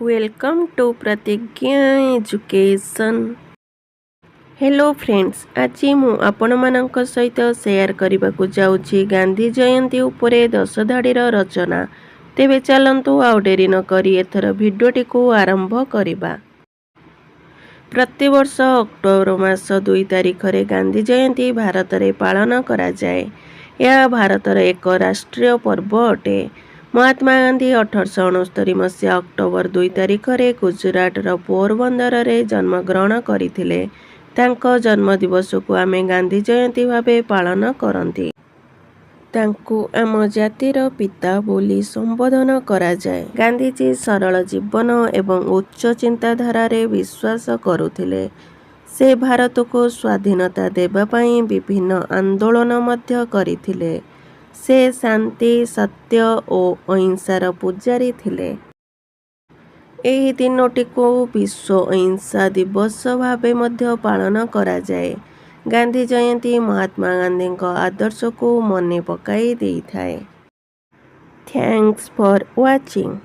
Welcome to प्रतिज्ञा education. Hello friends, आज मु आपणमानंक सहित शेयर करने को जाऊँगी गांधी जयंती उपरे 10 धाड़ीर रचना। तेबे चलंतु आउ डेरी न करी एथर भिडियोटी को आरंभ करिबा। प्रतिवर्ष अक्टोबर मास 2 तारिख रे गांधी जयंती भारत में पालन करा जाए। यह भारतर एक राष्ट्रीय पर्व अटे। महात्मा गांधी 1869 मसीहा अक्टोबर 2 तारिख रे गुजरातर पोरबंदर रे जन्मग्रहण करथिले। तांको जन्मदिवस को आमे गांधी जयंती भावे पालन करंती। तांकु आम जातिर पिता बोली संबोधन करा जाए। गांधीजी सरल जीवन एवं उच्च चिंताधारा रे विश्वास करुथिले। से भारत को स्वाधीनता देबा पई विभिन्न आंदोलन मध्य करिथिले। से शांति, सत्य और अहिंसार पुजारी थिले। एही दिनटी को विश्व अहिंसा दिवस भावे मध्य पालन करा जाए। गांधी जयंती महात्मा गांधी आदर्श को मने पकाई देई थाए। Thanks for watching.